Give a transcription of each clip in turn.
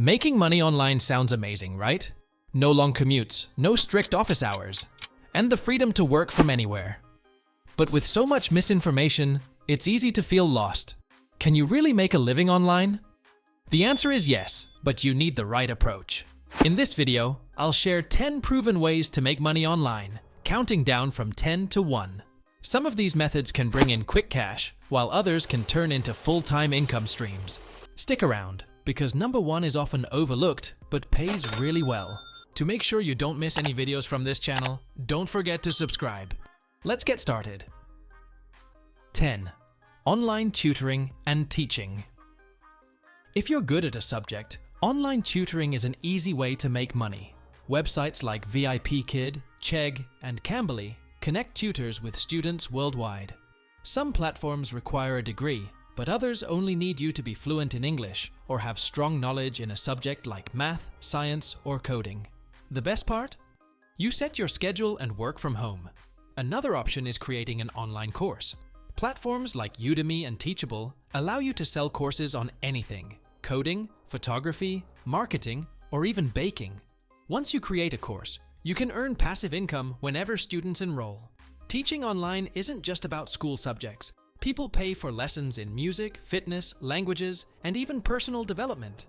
Making money online sounds amazing, right? No long commutes, no strict office hours, and the freedom to work from anywhere. But with so much misinformation, it's easy to feel lost. Can you really make a living online? The answer is yes, but you need the right approach. In this video, I'll share 10 proven ways to make money online, counting down from 10 to 1. Some of these methods can bring in quick cash, while others can turn into full-time income streams. Stick around, because number 1 is often overlooked, but pays really well. To make sure you don't miss any videos from this channel, don't forget to subscribe. Let's get started. 10. Online tutoring and teaching. If you're good at a subject, online tutoring is an easy way to make money. Websites like VIPKid, Chegg, and Cambly connect tutors with students worldwide. Some platforms require a degree, but others only need you to be fluent in English or have strong knowledge in a subject like math, science, or coding. The best part? You set your schedule and work from home. Another option is creating an online course. Platforms like Udemy and Teachable allow you to sell courses on anything: coding, photography, marketing, or even baking. Once you create a course, you can earn passive income whenever students enroll. Teaching online isn't just about school subjects. People pay for lessons in music, fitness, languages, and even personal development.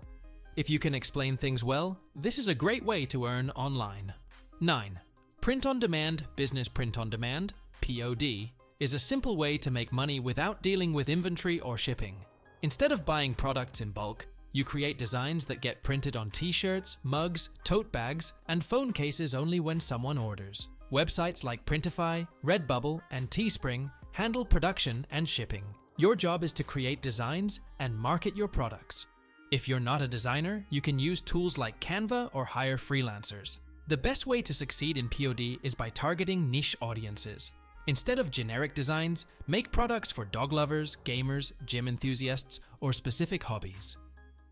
If you can explain things well, this is a great way to earn online. 9. Print-on-demand business. Print-on-demand, POD, is a simple way to make money without dealing with inventory or shipping. Instead of buying products in bulk, you create designs that get printed on t-shirts, mugs, tote bags, and phone cases only when someone orders. Websites like Printify, Redbubble, and Teespring handle production and shipping. Your job is to create designs and market your products. If you're not a designer, you can use tools like Canva or hire freelancers. The best way to succeed in POD is by targeting niche audiences. Instead of generic designs, make products for dog lovers, gamers, gym enthusiasts, or specific hobbies.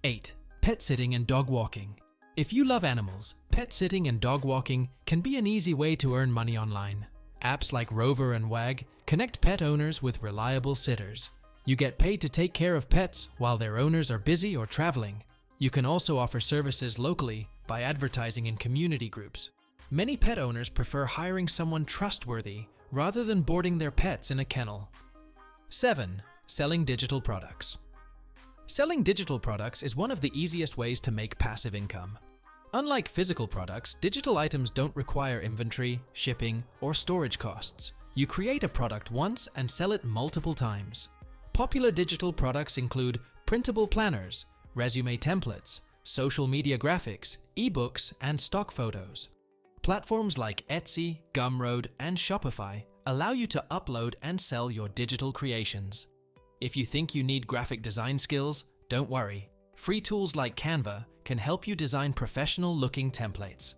8. Pet sitting and dog walking. If you love animals, pet sitting and dog walking can be an easy way to earn money online. Apps like Rover and Wag connect pet owners with reliable sitters. You get paid to take care of pets while their owners are busy or traveling. You can also offer services locally by advertising in community groups. Many pet owners prefer hiring someone trustworthy rather than boarding their pets in a kennel. 7. Selling digital products. Selling digital products is one of the easiest ways to make passive income. Unlike physical products, digital items don't require inventory, shipping, or storage costs. You create a product once and sell it multiple times. Popular digital products include printable planners, resume templates, social media graphics, ebooks, and stock photos. Platforms like Etsy, Gumroad, and Shopify allow you to upload and sell your digital creations. If you think you need graphic design skills, don't worry. Free tools like Canva can help you design professional-looking templates.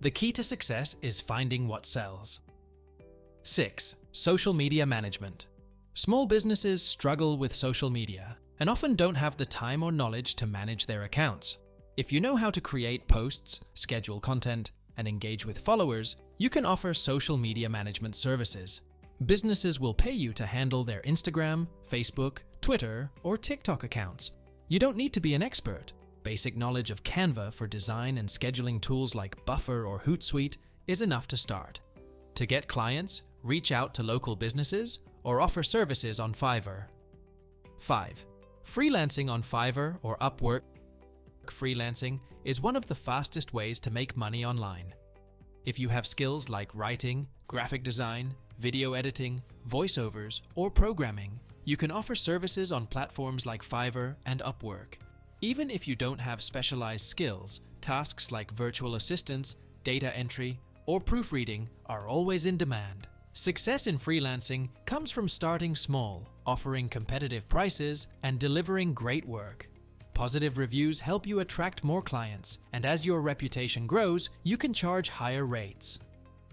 The key to success is finding what sells. 6. Social media management. Small businesses struggle with social media and often don't have the time or knowledge to manage their accounts. If you know how to create posts, schedule content, and engage with followers, you can offer social media management services. Businesses will pay you to handle their Instagram, Facebook, Twitter, or TikTok accounts. You don't need to be an expert. Basic knowledge of Canva for design and scheduling tools like Buffer or Hootsuite is enough to start. To get clients, reach out to local businesses or offer services on Fiverr. 5. Freelancing on Fiverr or Upwork. Freelancing is one of the fastest ways to make money online. If you have skills like writing, graphic design, video editing, voiceovers, or programming, you can offer services on platforms like Fiverr and Upwork. Even if you don't have specialized skills, tasks like virtual assistants, data entry, or proofreading are always in demand. Success in freelancing comes from starting small, offering competitive prices, and delivering great work. Positive reviews help you attract more clients, and as your reputation grows, you can charge higher rates.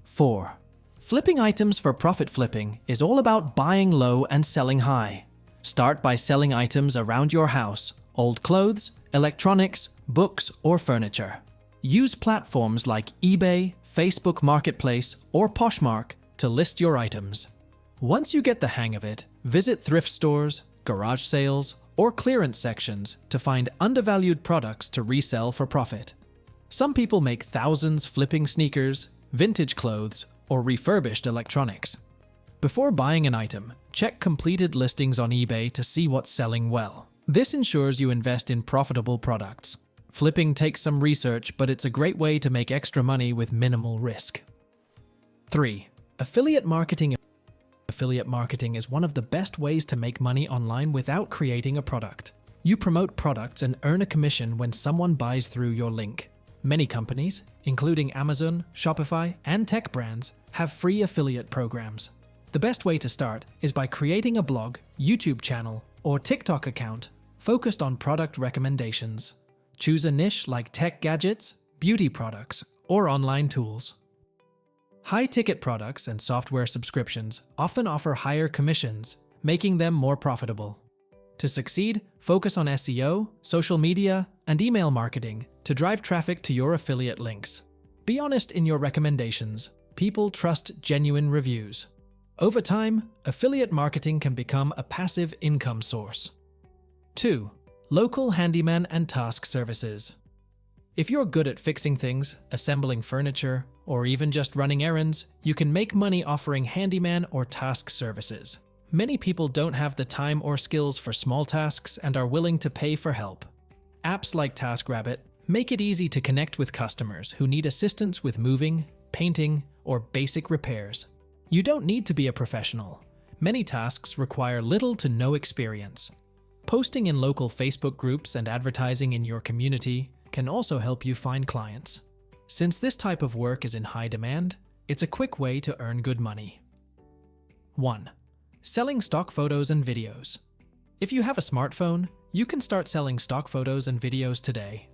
4. Flipping items for profit. Flipping is all about buying low and selling high. Start by selling items around your house: old clothes, electronics, books, or furniture. Use platforms like eBay, Facebook Marketplace, or Poshmark to list your items. Once you get the hang of it, visit thrift stores, garage sales, or clearance sections to find undervalued products to resell for profit. Some people make thousands flipping sneakers, vintage clothes, or refurbished electronics. Before buying an item, check completed listings on eBay to see what's selling well. This ensures you invest in profitable products. Flipping takes some research, but it's a great way to make extra money with minimal risk. 3. Affiliate marketing. Affiliate marketing is one of the best ways to make money online without creating a product. You promote products and earn a commission when someone buys through your link. Many companies, including Amazon, Shopify, and tech brands, have free affiliate programs. The best way to start is by creating a blog, YouTube channel, or TikTok account focused on product recommendations. Choose a niche like tech gadgets, beauty products, or online tools. High-ticket products and software subscriptions often offer higher commissions, making them more profitable. To succeed, focus on SEO, social media, and email marketing to drive traffic to your affiliate links. Be honest in your recommendations. People trust genuine reviews. Over time, affiliate marketing can become a passive income source. 2. Local handyman and task services. If you're good at fixing things, assembling furniture, or even just running errands, you can make money offering handyman or task services. Many people don't have the time or skills for small tasks and are willing to pay for help. Apps like TaskRabbit make it easy to connect with customers who need assistance with moving, painting, or basic repairs. You don't need to be a professional. Many tasks require little to no experience. Posting in local Facebook groups and advertising in your community can also help you find clients. Since this type of work is in high demand, it's a quick way to earn good money. 1. Selling stock photos and videos. If you have a smartphone, you can start selling stock photos and videos today.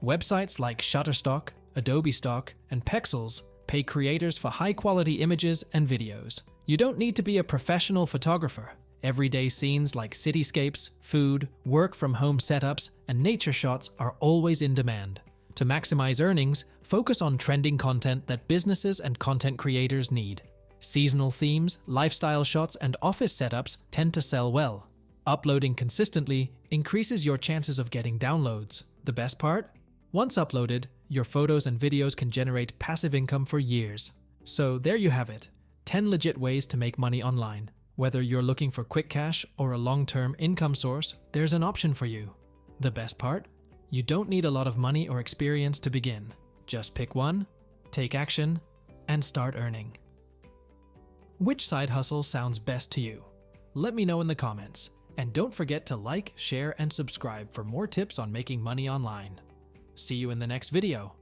Websites like Shutterstock, Adobe Stock, and Pexels pay creators for high-quality images and videos. You don't need to be a professional photographer. Everyday scenes like cityscapes, food, work-from-home setups, and nature shots are always in demand. To maximize earnings, focus on trending content that businesses and content creators need. Seasonal themes, lifestyle shots, and office setups tend to sell well. Uploading consistently increases your chances of getting downloads. The best part? Once uploaded, your photos and videos can generate passive income for years. So there you have it, 10 legit ways to make money online. Whether you're looking for quick cash or a long-term income source, there's an option for you. The best part? You don't need a lot of money or experience to begin. Just pick one, take action, and start earning. Which side hustle sounds best to you? Let me know in the comments. And don't forget to like, share, and subscribe for more tips on making money online. See you in the next video.